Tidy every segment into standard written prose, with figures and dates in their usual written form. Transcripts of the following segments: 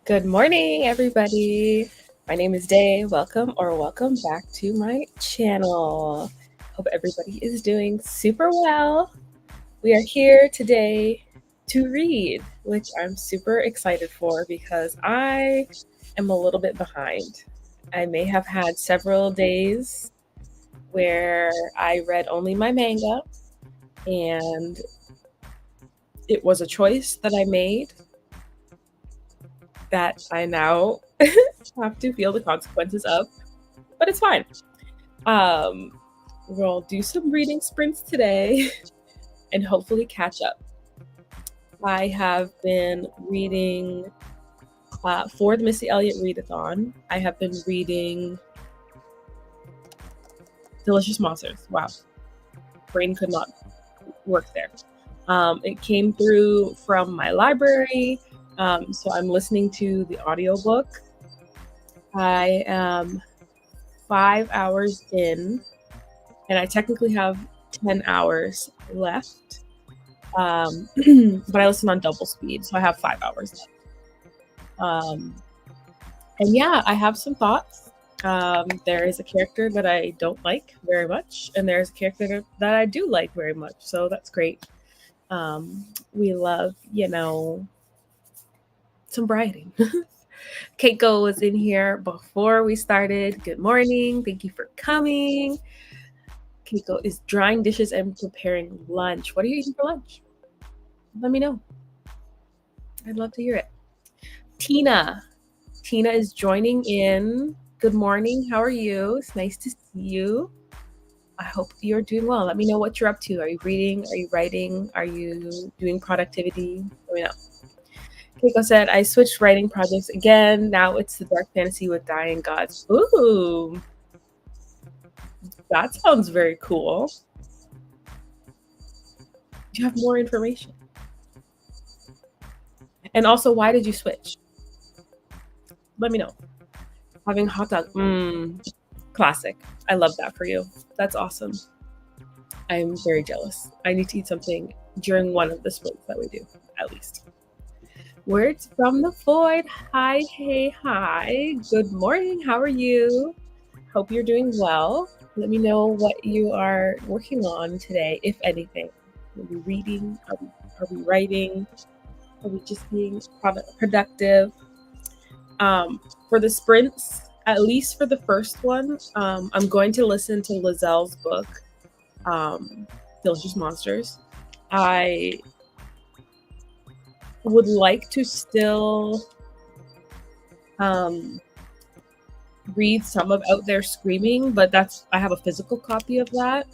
Good morning, everybody. My name is Day. Welcome back to my channel. Hope everybody is doing super well. We are here today to read, which I'm super excited for because I am a little bit behind. I may have had several days where I read only my manga, and it was a choice that I made that I now have to feel the consequences of, but it's fine. We'll do some reading sprints today and hopefully catch up. I have been reading for the Missy Elliott Readathon. I have been reading Delicious Monsters. Wow, brain could not work there. It came through from my library, so I'm listening to the audiobook. I am 5 hours in, and I technically have 10 hours left. But I listen on double speed, so I have 5 hours left. And yeah, I have some thoughts. There is a character that I don't like very much, and there's a character that I do like very much, so that's great. We love, some writing. Keiko was in here before we started. Good morning. Thank you for coming. Keiko is drying dishes and preparing lunch. What are you eating for lunch? Let me know. I'd love to hear it. Tina is joining in. Good morning. How are you? It's nice to see you. I hope you're doing well. Let me know what you're up to. Are you reading? Are you writing? Are you doing productivity? Let me know. Keiko said, I switched writing projects again. Now it's the dark fantasy with dying gods. Ooh. That sounds very cool. Do you have more information? And also, why did you switch? Let me know. Having hot dog. Classic. I love that for you. That's awesome. I'm very jealous. I need to eat something during one of the sprints that we do, at least. Words from the void. Hi, hey, hi. Good morning. How are you? Hope you're doing well. Let me know what you are working on today, if anything. Are we reading? Are we writing? Are we just being productive? For the sprints, at least for the first one, I'm going to listen to Liselle's book, Delicious Monsters. I would like to still read some of Out There Screaming, but I have a physical copy of that,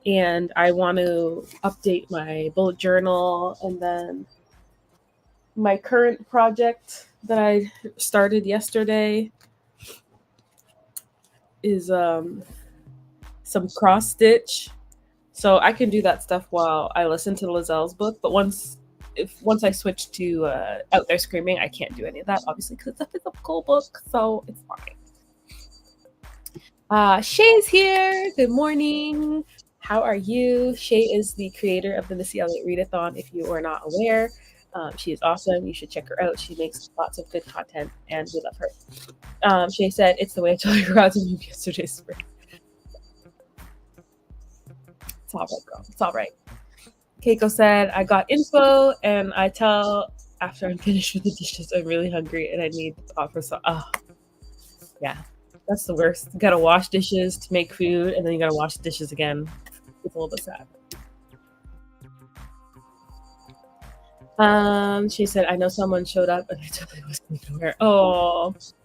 and I want to update my bullet journal. And then my current project that I started yesterday is some cross stitch, so I can do that stuff while I listen to Liselle's book. But once I switch to Out There Screaming, I can't do any of that, obviously, because it's a physical book, so it's fine. Shay's here. Good morning. How are you? Shay is the creator of the Missy Elliott Readathon, if you are not aware. She is awesome. You should check her out. She makes lots of good content, and we love her. Shay said, it's the way I told you how to move yesterday's spring. It's all right, girl. It's all right. Keiko said, I got info, and I tell after I'm finished with the dishes, I'm really hungry, and I need to offer some. Oh, yeah. That's the worst. You gotta wash dishes to make food, and then you gotta wash the dishes again. It's a little bit sad. She said, I know someone showed up and I totally wasn't aware. Oh. It's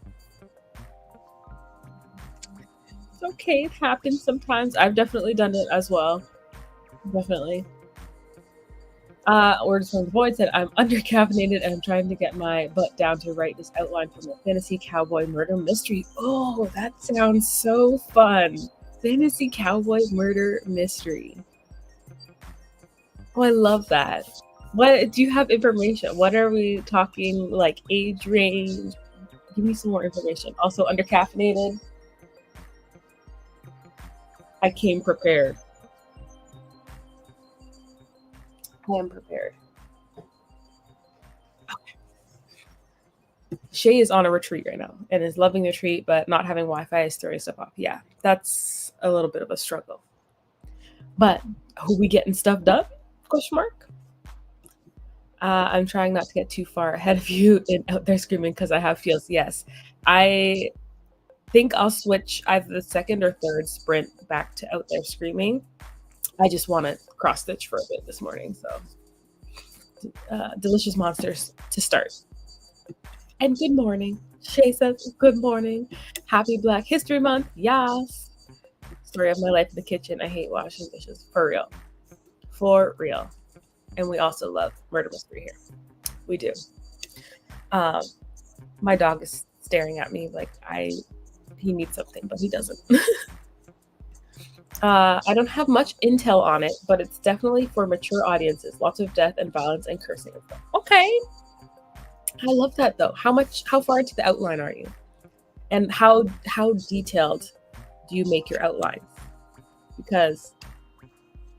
okay. It happens sometimes. I've definitely done it as well. Definitely. Words from the Void said, I'm undercaffeinated and I'm trying to get my butt down to write this outline from the fantasy cowboy murder mystery. Oh, that sounds so fun. Fantasy cowboy murder mystery. Oh, I love that. What do you have information? What are we talking, like age range? Give me some more information. Also, undercaffeinated. I came prepared. I am prepared. Okay. Shay is on a retreat right now and is loving the retreat, but not having Wi-Fi is throwing stuff off. Yeah, that's a little bit of a struggle. But are we getting stuff done? Question mark. I'm trying not to get too far ahead of you in out there screaming because I have feels. Yes, I think I'll switch either the second or third sprint back to out there screaming. I just want to cross stitch for a bit this morning. So, delicious monsters to start. And good morning. Shay says, good morning. Happy Black History Month. Yes. Story of my life in the kitchen. I hate washing dishes. For real. For real. And we also love murder mystery here. We do. My dog is staring at me like he needs something, but he doesn't. I don't have much intel on it, but it's definitely for mature audiences. Lots of death and violence and cursing and stuff. Okay. I love that though. How far into the outline are you? And how detailed do you make your outlines? Because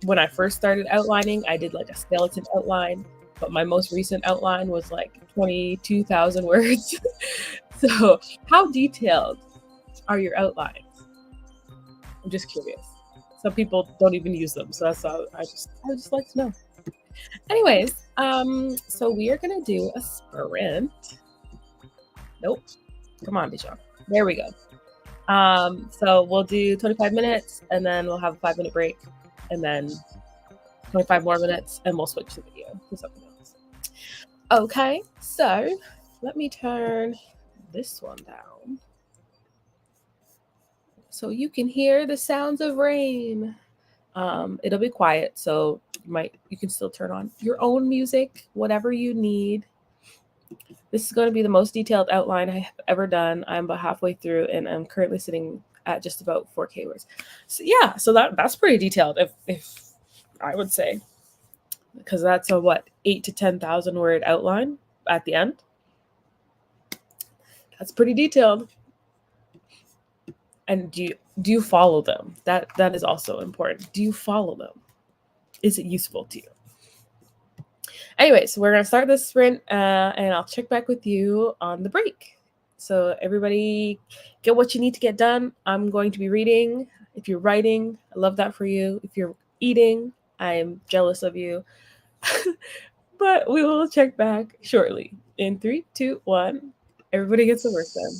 when I first started outlining, I did like a skeleton outline, but my most recent outline was like 22,000 words. So how detailed are your outlines? I'm just curious. Some people don't even use them, so that's all. I just like to know. Anyways, so we are gonna do a sprint. Nope. Come on, Dijon. There we go. So we'll do 25 minutes and then we'll have a 5-minute break and then 25 more minutes and we'll switch the video to something else. Okay, so let me turn this one down so you can hear the sounds of rain. It'll be quiet, so you can still turn on your own music, whatever you need. This is going to be the most detailed outline I have ever done. I'm about halfway through, and I'm currently sitting at just about 4K words. So yeah, so that's pretty detailed, if I would say, because that's a 8 to 10,000 word outline at the end. That's pretty detailed. And do you follow them? That is also important. Do you follow them? Is it useful to you? Anyway, so we're going to start this sprint and I'll check back with you on the break. So everybody get what you need to get done. I'm going to be reading. If you're writing, I love that for you. If you're eating, I'm jealous of you. But we will check back shortly. In 3, 2, 1. Everybody gets the work done.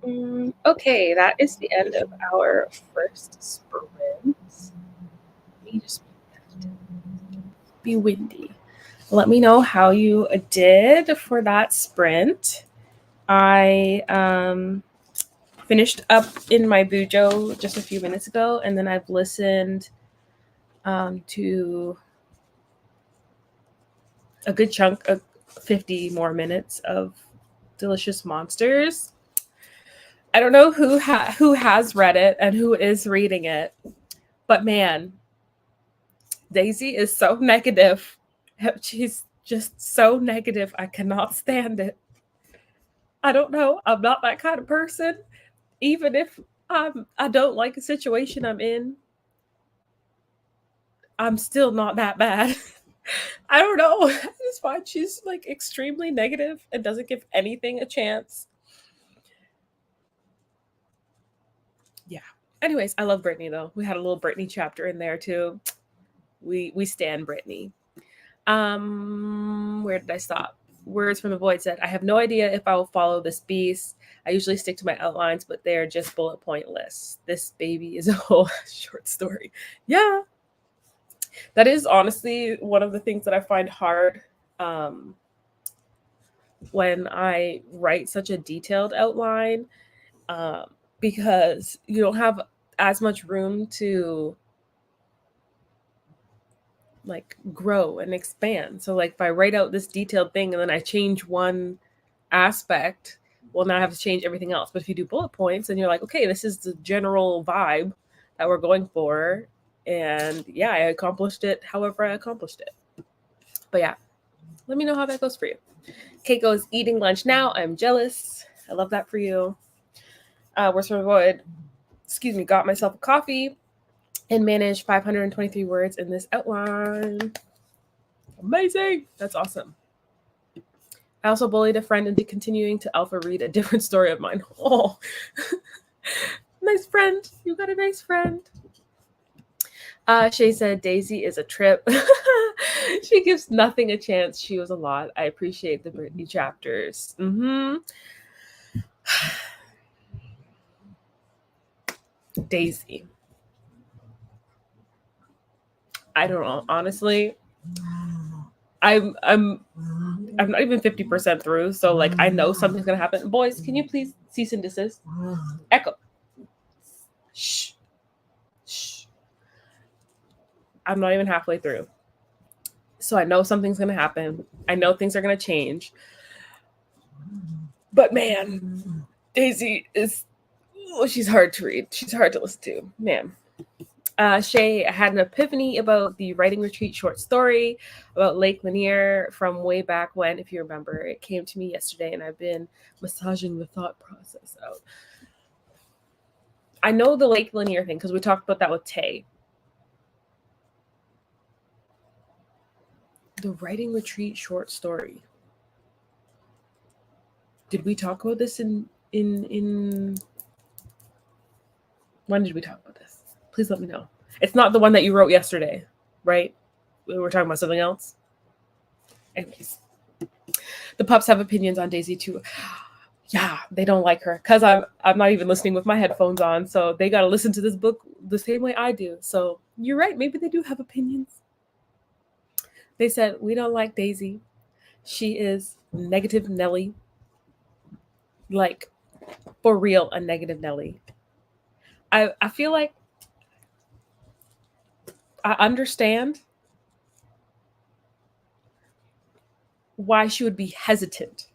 Okay, that is the end of our first sprint. Let me just be windy. Let me know how you did for that sprint. I finished up in my bujo just a few minutes ago, and then I've listened to a good chunk of 50 more minutes of Delicious Monsters. I don't know who has read it and who is reading it, but man, Daisy is so negative. She's just so negative. I cannot stand it. I don't know. I'm not that kind of person. Even if I don't like a situation I'm in, I'm still not that bad. I don't know. I just find she's like extremely negative and doesn't give anything a chance. Yeah. Anyways, I love Brittany though. We had a little Brittany chapter in there too. We stand Brittany. Where did I stop? Words from the Void said, I have no idea if I will follow this beast. I usually stick to my outlines, but they're just bullet point lists. This baby is a whole short story. Yeah. That is honestly one of the things that I find hard when I write such a detailed outline, because you don't have as much room to like grow and expand. So like if I write out this detailed thing and then I change one aspect, well, now I have to change everything else. But if you do bullet points and you're like, okay, this is the general vibe that we're going for, and yeah, I accomplished it however I accomplished it. But yeah, let me know how that goes for you. Keiko's eating lunch now. I'm jealous. I love that for you. Words from the Void, got myself a coffee and managed 523 words in this outline. Amazing. That's awesome. I also bullied a friend into continuing to alpha read a different story of mine. Oh, nice friend. You got a nice friend. Shay said Daisy is a trip. She gives nothing a chance. She was a lot. I appreciate the Brittany chapters. Daisy. I don't know. Honestly, I'm not even 50% through, so like I know something's gonna happen. Boys, can you please cease and desist? Echo. Shh. Shh. I'm not even halfway through. So I know something's gonna happen. I know things are gonna change. But man, Daisy is she's hard to read. She's hard to listen to. Man. Shay had an epiphany about the writing retreat short story about Lake Lanier from way back when, if you remember. It came to me yesterday, and I've been massaging the thought process out. I know the Lake Lanier thing because we talked about that with Tay. The writing retreat short story. Did we talk about this in when did we talk about this? Please let me know. It's not the one that you wrote yesterday, right? We were talking about something else. Anyways, the pups have opinions on Daisy too. Yeah, they don't like her because I'm not even listening with my headphones on, so they got to listen to this book the same way I do. So you're right. Maybe they do have opinions. They said we don't like Daisy. She is negative Nelly. Like for real, a negative Nelly. I feel like I understand why she would be hesitant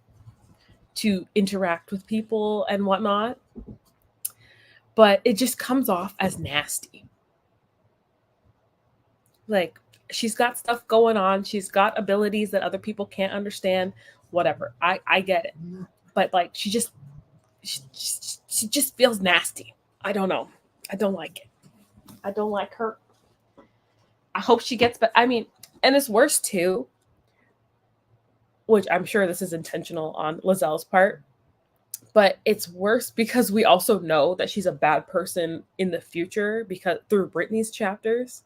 to interact with people and whatnot, but it just comes off as nasty. Like she's got stuff going on, she's got abilities that other people can't understand, whatever. I get it, but like she just feels nasty. I don't know. I don't like it. I don't like her. I hope she gets, but I mean, and it's worse too, which I'm sure this is intentional on Lizelle's part, but it's worse because we also know that she's a bad person in the future because through Brittany's chapters.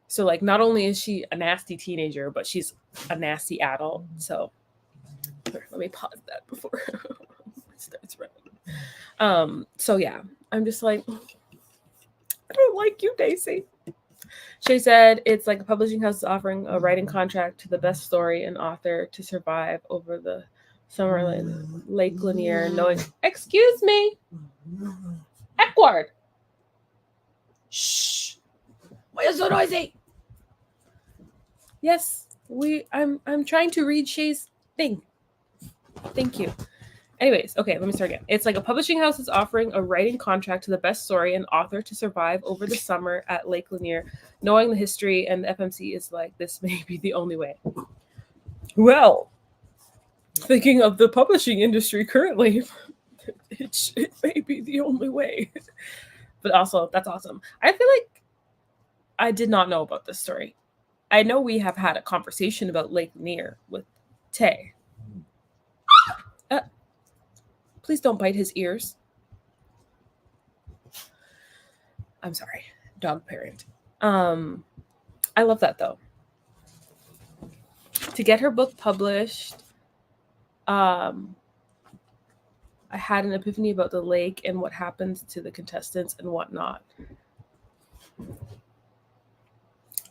So like not only is she a nasty teenager, but she's a nasty adult. So let me pause that before it starts running. So yeah, I'm just like, I don't like you, Daisy. She said it's like a publishing house is offering a writing contract to the best story and author to survive over the summer in Lake Lanier, knowing. Excuse me, Eckward. Shh. Why are you so noisy? Yes, I'm trying to read Shay's thing. Thank you. Anyways, okay, let me start again. It's like a publishing house is offering a writing contract to the best story and author to survive over the summer at Lake Lanier, knowing the history, and the FMC is like, this may be the only way. Well, thinking of the publishing industry currently, it may be the only way. But also, that's awesome. I feel like I did not know about this story. I know we have had a conversation about Lake Lanier with Tay. Please don't bite his ears. I'm sorry, dog parent. I love that though. To get her book published, I had an epiphany about the lake and what happens to the contestants and whatnot.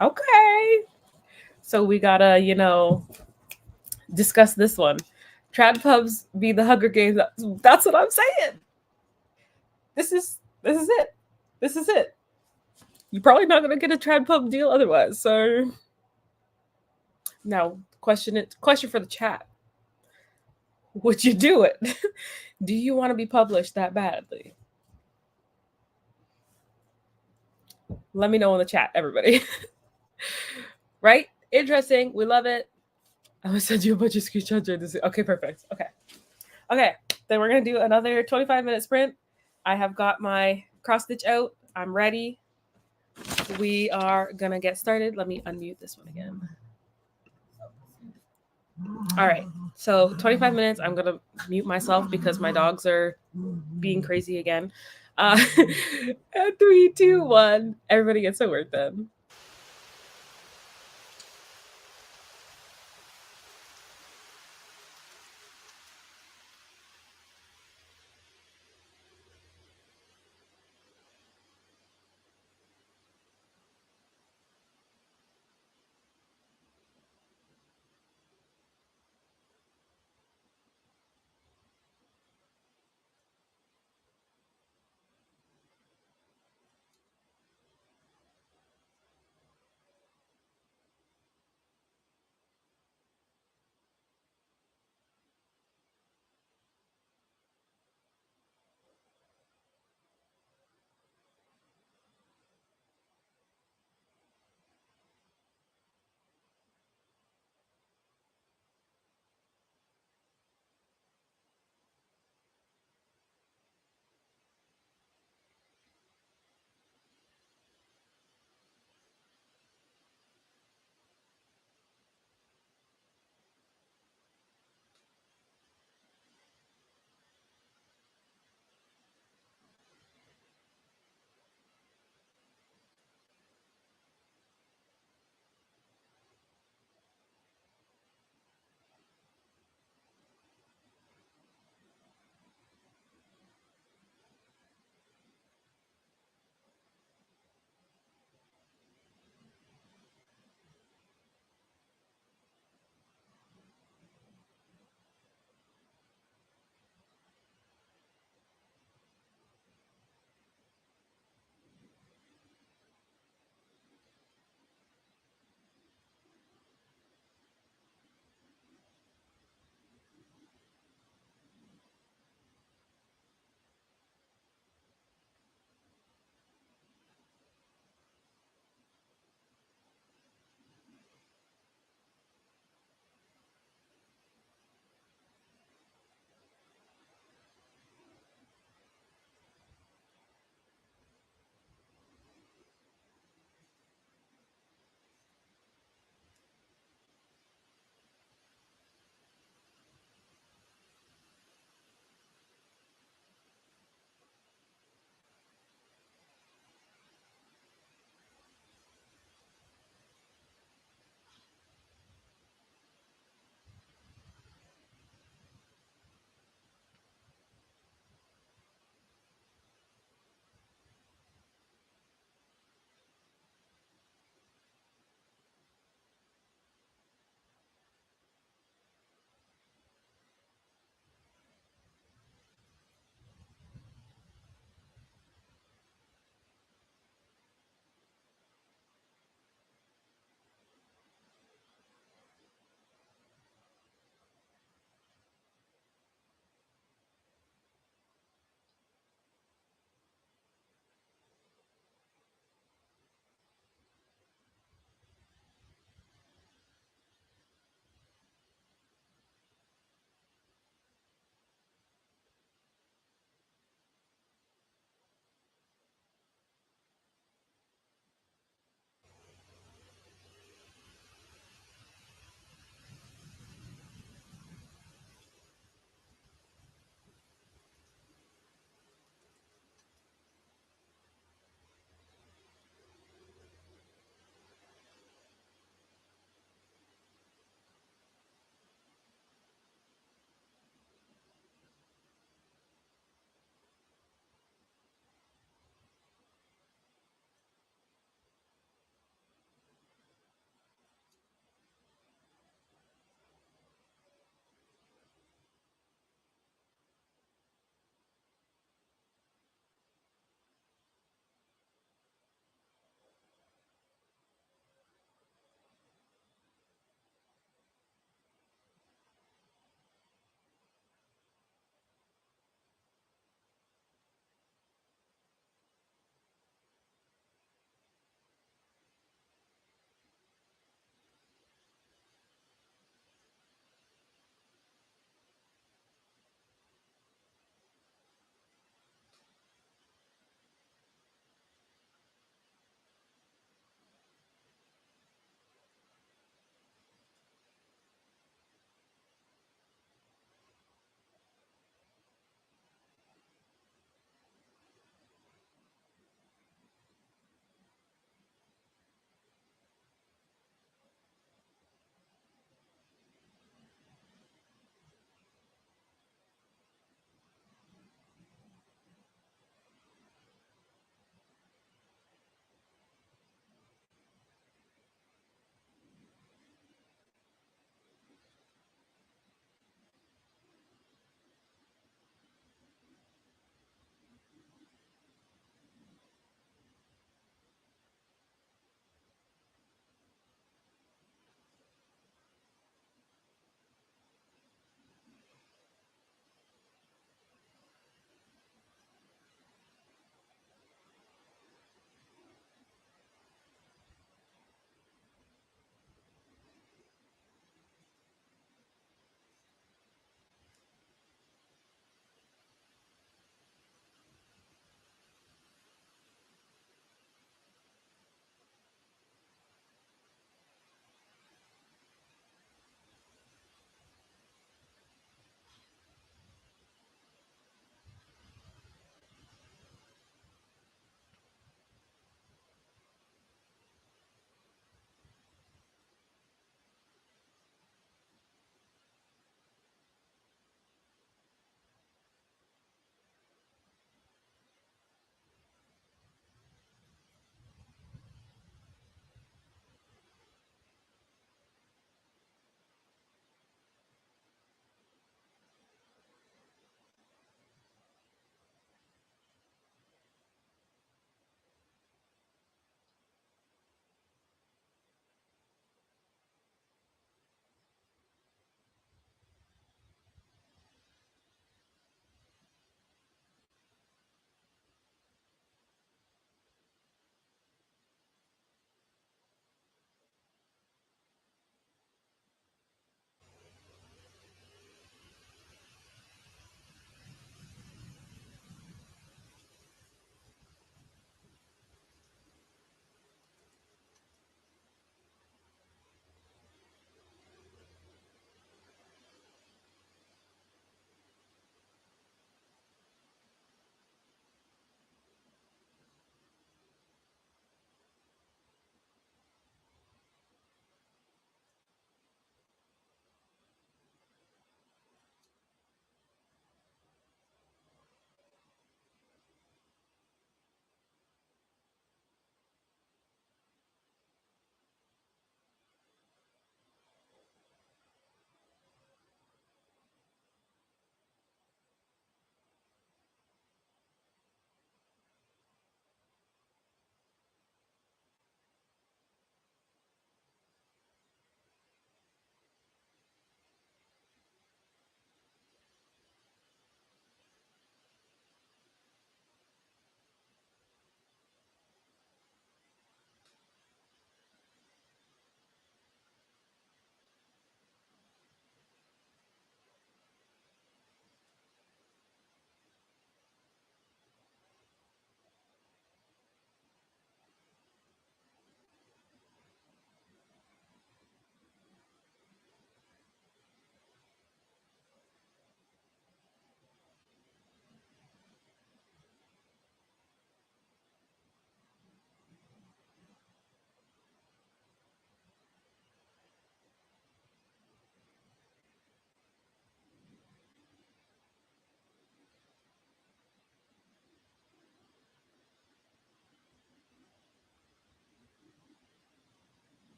Okay. So we gotta, discuss this one. Trad pubs be the Hunger Games. That's what I'm saying. This is it. This is it. You're probably not gonna get a trad pub deal otherwise. So now, question for the chat. Would you do it? Do you want to be published that badly? Let me know in the chat, everybody. Right? Interesting. We love it. I'm gonna send you a bunch of screenshots during this. Okay, perfect. Okay. Then we're gonna do another 25-minute sprint. I have got my cross stitch out. I'm ready. We are gonna get started. Let me unmute this one again. All right. So 25 minutes. I'm gonna mute myself because my dogs are being crazy again. 3, 2, 1. Everybody gets to work then.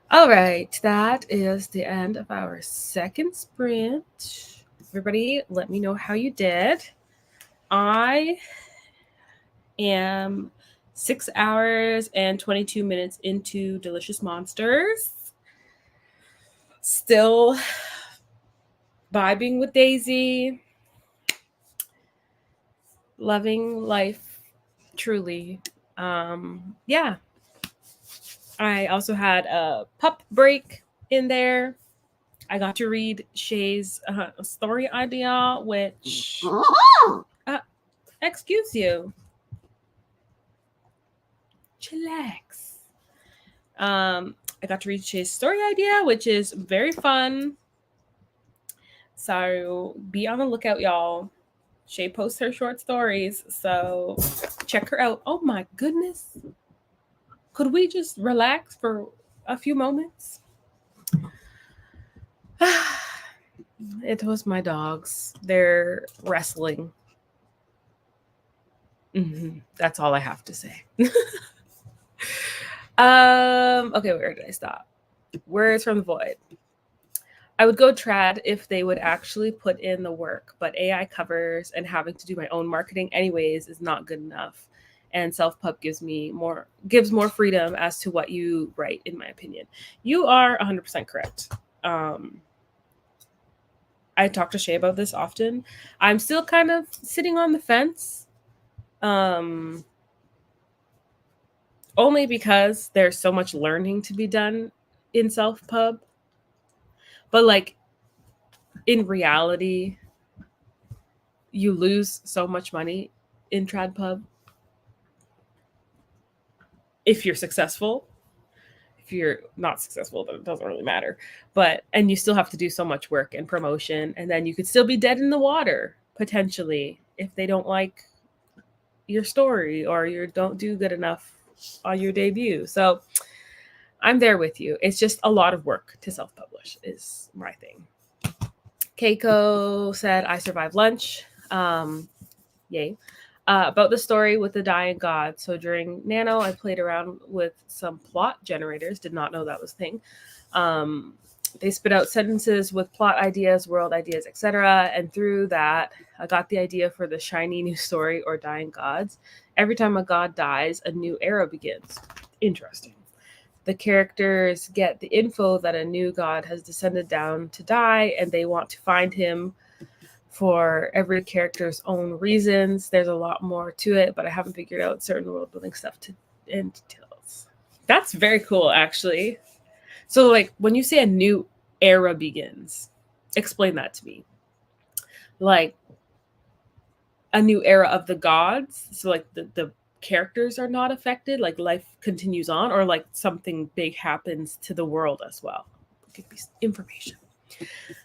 All right, that is the end of our second sprint. Everybody, let me know how you did. I am 6 hours and 22 minutes into Delicious Monsters. Still vibing with Daisy. Loving life, truly. Yeah. I also had a pup break in there. I got to read Shay's story idea, which. Excuse you. Chillax. I got to read Shay's story idea, which is very fun. So be on the lookout, y'all. Shay posts her short stories, so check her out. Oh my goodness. Could we just relax for a few moments? It was my dogs. They're wrestling. That's all I have to say. Okay, where did I stop? Words from the Void. I would go trad if they would actually put in the work, but AI covers and having to do my own marketing anyways is not good enough. And self-pub gives more freedom as to what you write, in my opinion. You are 100% correct. I talk to Shay about this often. I'm still kind of sitting on the fence. Only because there's so much learning to be done in self-pub. But like in reality, you lose so much money in TradPub if you're successful. If you're not successful, then it doesn't really matter. And you still have to do so much work and promotion, and then you could still be dead in the water potentially if they don't like your story or you don't do good enough on your debut. So I'm there with you. It's just a lot of work to self-publish is my thing. Keiko said, I survived lunch. Yay. About the story with the dying god. So during Nano, I played around with some plot generators. Did not know that was a thing. They spit out sentences with plot ideas, world ideas, etc. And through that, I got the idea for the shiny new story or dying gods. Every time a god dies, a new era begins. Interesting. The characters get the info that a new god has descended down to die, and they want to find him for every character's own reasons. There's a lot more to it, but I haven't figured out certain world building stuff in details. That's very cool, actually. So, like, when you say a new era begins, explain that to me. Like, a new era of the gods? So, like, the characters are not affected? Like, life continues on? Or, like, something big happens to the world as well? Give me information.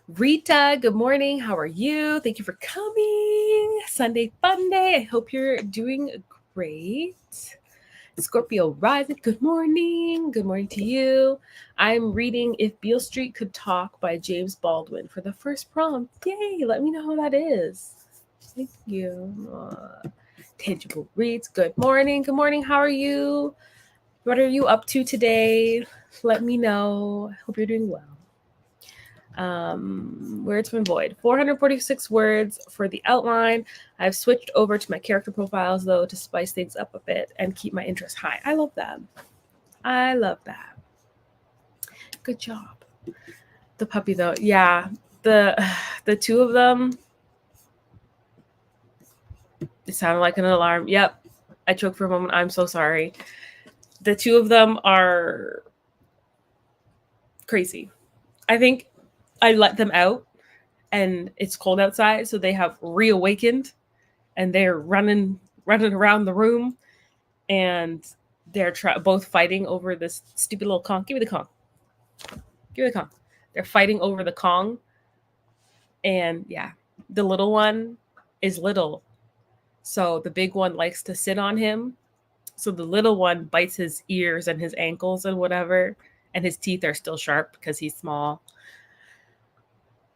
Rita, good morning. How are you? Thank you for coming. Sunday fun day. I hope you're doing great. Scorpio rising. Good morning. Good morning to you. I'm reading If Beale Street Could Talk by James Baldwin for the first prompt. Yay. Let me know how that is. Thank you. Tangible Reads. Good morning. Good morning. How are you? What are you up to today? Let me know. I hope you're doing well. Words from Void. 446 words for the outline. I've switched over to my character profiles, though, to spice things up a bit and keep my interest high. I love that. I love that. Good job. The puppy, though. Yeah. The two of them. It sounded like an alarm. Yep. I choked for a moment. I'm so sorry. The two of them are crazy. I think I let them out and it's cold outside, so they have reawakened and they're running around the room, and they're both fighting over this stupid little Kong. Give me the Kong. Give me the Kong. They're fighting over the Kong, and yeah, the little one is little, so the big one likes to sit on him. So the little one bites his ears and his ankles and whatever, and his teeth are still sharp because he's small.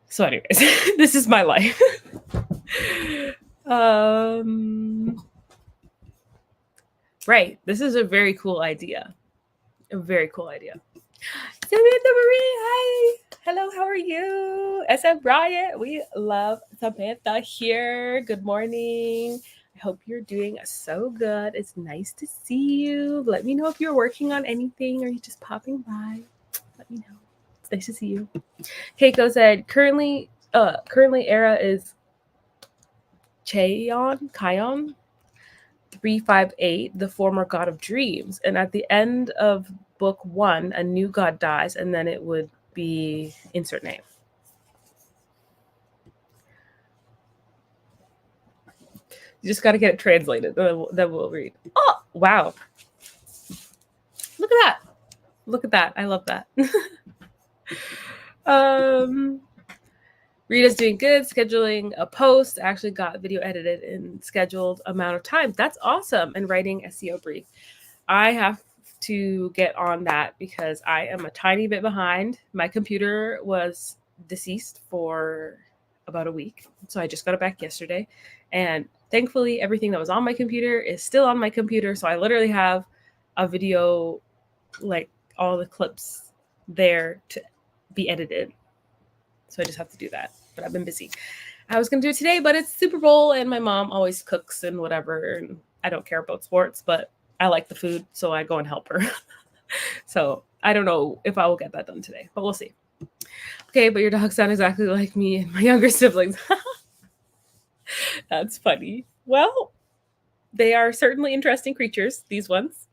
So anyways, this is my life. Right. This is a very cool idea. A very cool idea. Samantha Marie, hi. Hello, how are you? SM Bryant, we love Samantha here. Good morning. I hope you're doing so good. It's nice to see you. Let me know if you're working on anything or you're just popping by. Let me know. It's nice to see you. Keiko said, currently era is Kion 358, the former god of dreams. And at the end of book 1, a new god dies, and then it would be insert name. You just got to get it translated. Then we'll read. Oh, wow. Look at that. Look at that. I love that. Rita's doing good, scheduling a post. Actually got video edited in scheduled amount of time. That's awesome. And writing SEO brief. I have to get on that because I am a tiny bit behind. My computer was deceased for about a week. So I just got it back yesterday. And thankfully, everything that was on my computer is still on my computer. So I literally have a video, like all the clips there to be edited. So I just have to do that. But I've been busy. I was going to do it today, but it's Super Bowl and my mom always cooks and whatever. And I don't care about sports, but I like the food, so I go and help her. So I don't know if I will get that done today, but we'll see. Okay, but your dogs sound exactly like me and my younger siblings. That's funny. Well, they are certainly interesting creatures, these ones.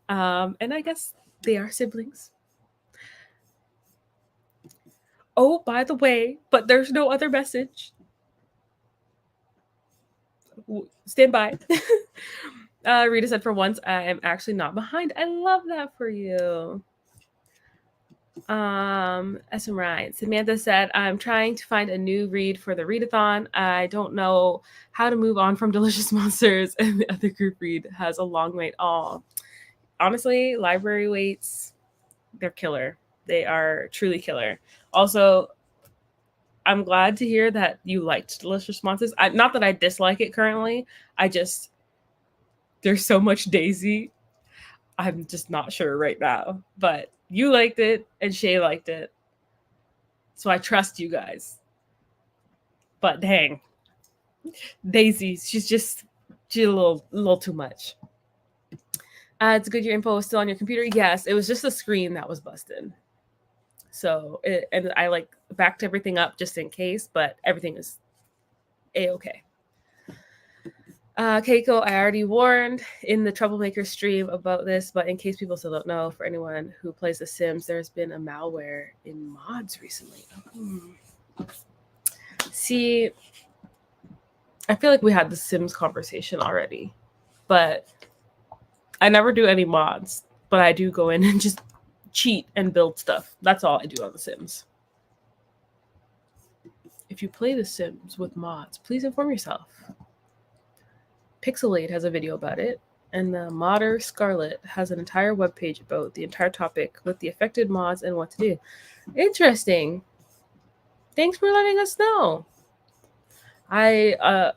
And I guess they are siblings. Oh, by the way, but there's no other message. Stand by. Rita said, for once, I am actually not behind. I love that for you. SM Ryan. Samantha said, I'm trying to find a new read for the readathon. I don't know how to move on from Delicious Monsters, and the other group read has a long wait. Oh, honestly, library waits, they're killer. They are truly killer. Also, I'm glad to hear that you liked Delicious Monsters. Not that I dislike it currently. There's so much Daisy. I'm just not sure right now. But you liked it and Shay liked it. So I trust you guys. But dang. Daisy, she's a little too much. It's good your info was still on your computer. Yes, it was just the screen that was busted. So, and I like backed everything up just in case, but everything is A-okay. Keiko, I already warned in the Troublemaker stream about this, but in case people still don't know, for anyone who plays The Sims, there's been a malware in mods recently. See, I feel like we had the Sims conversation already, but I never do any mods, but I do go in and just cheat and build stuff. That's all I do on The Sims. If you play The Sims with mods, please inform yourself. Pixelate has a video about it, and the modder Scarlet has an entire webpage about the entire topic with the affected mods and what to do. Interesting. Thanks for letting us know. I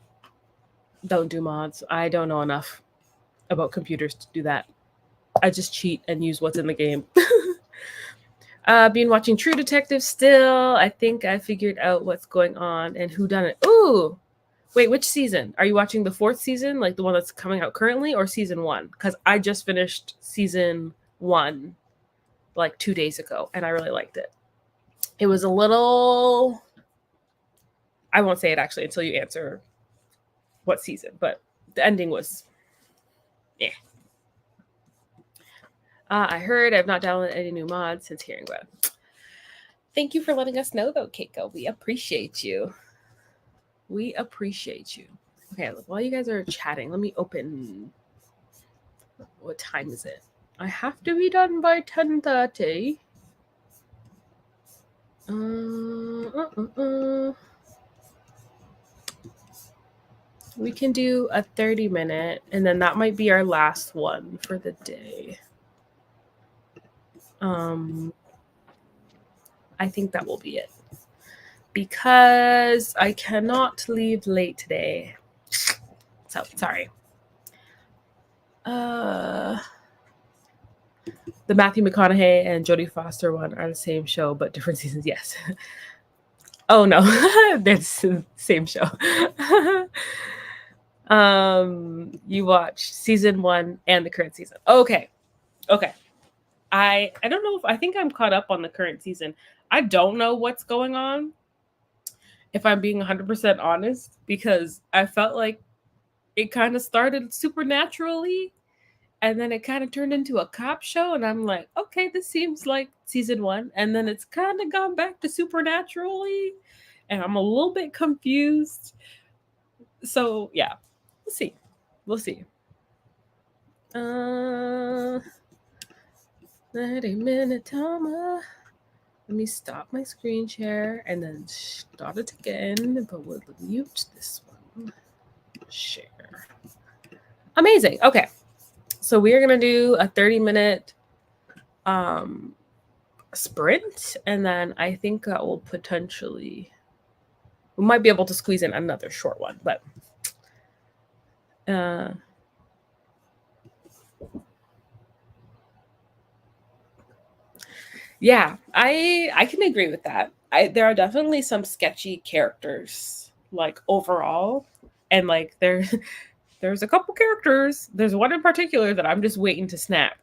don't do mods. I don't know enough about computers to do that. I just cheat and use what's in the game. Been watching True Detective still. I think I figured out what's going on and who done it. Ooh! Wait, which season? Are you watching the 4th season, like the one that's coming out currently, or season 1? Because I just finished season 1 like 2 days ago, and I really liked it. It was a little... I won't say it actually until you answer what season, but the ending was... eh. I heard I've not downloaded any new mods since hearing about it. Thank you for letting us know, though, Keiko. We appreciate you. We appreciate you. Okay, while you guys are chatting, let me open. What time is it? I have to be done by 10:30. We can do a 30-minute, and then that might be our last one for the day. I think that will be it. Because I cannot leave late today. So, sorry. The Matthew McConaughey and Jodie Foster one are the same show, but different seasons. Yes. Oh no, that's the same show. You watched season 1 and the current season. Okay. I don't know if I think I'm caught up on the current season. I don't know what's going on, if I'm being 100% honest, because I felt like it kind of started supernaturally and then it kind of turned into a cop show, and I'm like, okay, this seems like season 1, and then it's kind of gone back to supernaturally, and I'm a little bit confused. So yeah, we'll see. 30-minute timer. Let me stop my screen share and then start it again, but we'll mute this one. Share. Amazing. Okay. So we are going to do a 30-minute sprint, and then I think that will potentially, we might be able to squeeze in another short one, but yeah, I can agree with that. There are definitely some sketchy characters, like overall, and like there's a couple characters. There's one in particular that I'm just waiting to snap,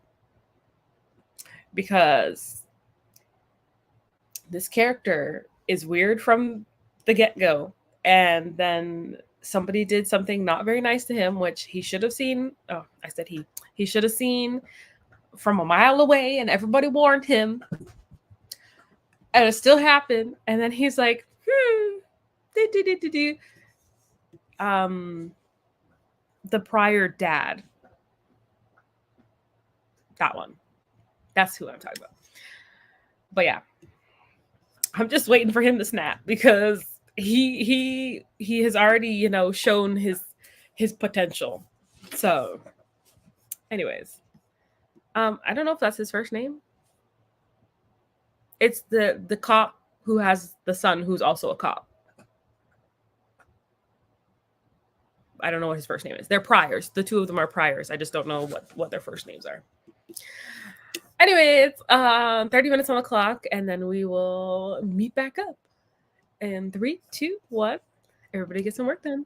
because this character is weird from the get-go, and then somebody did something not very nice to him, which he should have seen. Oh, I said he should have seen from a mile away, and everybody warned him, and it still happened. And then he's like, the prior dad, that one, that's who I'm talking about. But yeah, I'm just waiting for him to snap, because he has already, you know, shown his potential. So anyways, I don't know if that's his first name. It's the cop who has the son who's also a cop. I don't know what his first name is. They're priors. The two of them are priors. I just don't know what their first names are. Anyways, 30 minutes on the clock, and then we will meet back up. And 3, 2, 1. Everybody get some work done.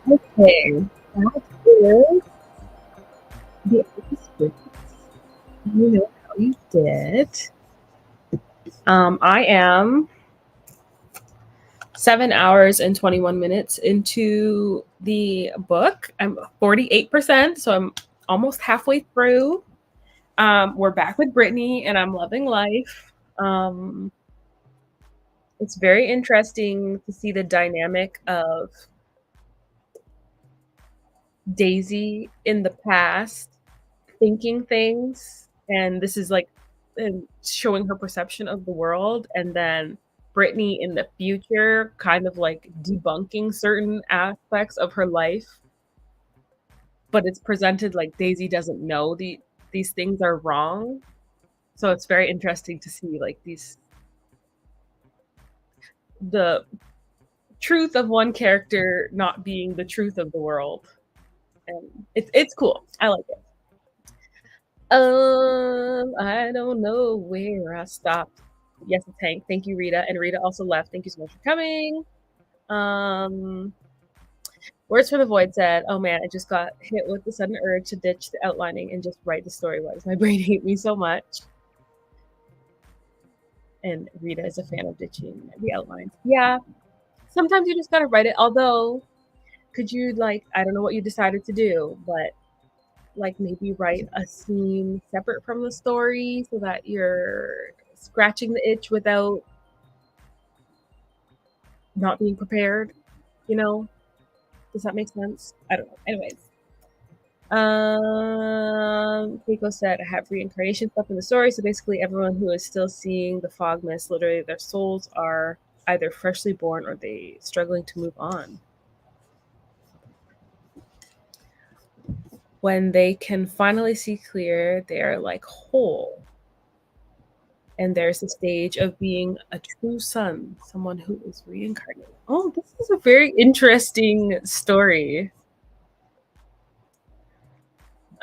Okay, that is the script. You know how you did. I am 7 hours and 21 minutes into the book. I'm 48%, so I'm almost halfway through. We're back with Brittany, and I'm loving life. It's very interesting to see the dynamic of Daisy in the past thinking things, and this is like showing her perception of the world, and then Brittany in the future kind of like debunking certain aspects of her life, but it's presented like Daisy doesn't know these things are wrong. So it's very interesting to see like the truth of one character not being the truth of the world. And it's cool. I like it. I don't know where I stopped. Yes, it's Hank. Thank you, Rita. And Rita also left. Thank you so much for coming. Words for the Void said, "Oh man, I just got hit with the sudden urge to ditch the outlining and just write the story. Why does my brain hate me so much?" And Rita is a fan of ditching the outlines. Yeah, sometimes you just gotta write it. Although, could you like, I don't know what you decided to do, but like maybe write a scene separate from the story so that you're scratching the itch without not being prepared, you know? Does that make sense? I don't know. Anyways. Keiko said, I have reincarnation stuff in the story, so basically everyone who is still seeing the fog mist, literally their souls are either freshly born or they struggling to move on. When they can finally see clear, they are like whole. And there's the stage of being a true son, someone who is reincarnated. Oh, this is a very interesting story.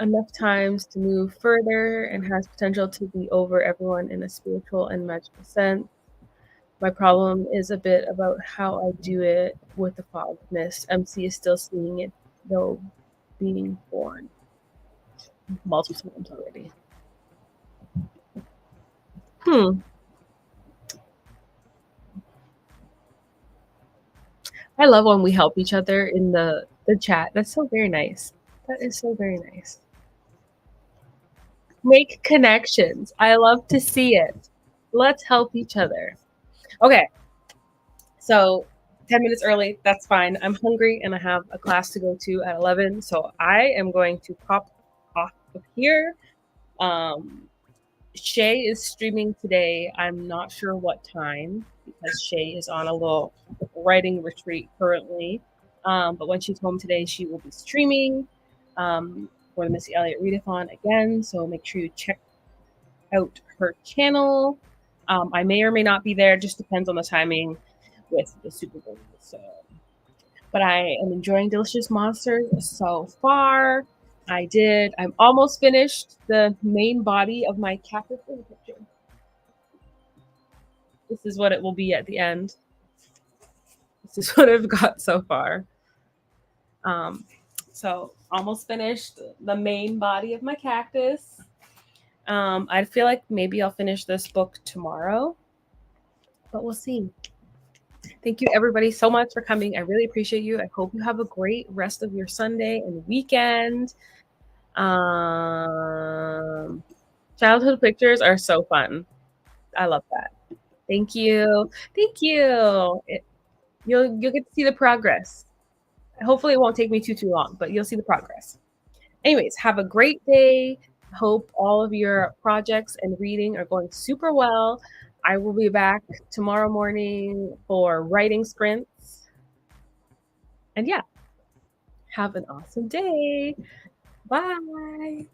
Enough times to move further and has potential to be over everyone in a spiritual and magical sense. My problem is a bit about how I do it with the fog mist. MC is still seeing it, though being born multiple times already. I love when we help each other in the chat. That's so very nice. That is so very nice. Make connections. I love to see it. Let's help each other. Okay. So 10 minutes early, that's fine. I'm hungry and I have a class to go to at 11. So I am going to pop off of here. Shay is streaming today. I'm not sure what time because Shay is on a little writing retreat currently. But when she's home today, she will be streaming for the Missy Elliott Readathon again. So make sure you check out her channel. I may or may not be there. Just depends on the timing with the Super Bowl. So, but I am enjoying Delicious Monsters so far. I'm almost finished the main body of my cactus in the picture. This is what it will be at the end. This is what I've got so far. So almost finished the main body of my cactus. I feel like maybe I'll finish this book tomorrow, but we'll see. Thank you everybody so much for coming. I really appreciate you. I hope you have a great rest of your Sunday and weekend. Childhood pictures are so fun. I love that. Thank you. Thank you. You'll get to see the progress. Hopefully it won't take me too long, but you'll see the progress. Anyways, have a great day. Hope all of your projects and reading are going super well. I will be back tomorrow morning for writing sprints. And yeah, have an awesome day. Bye.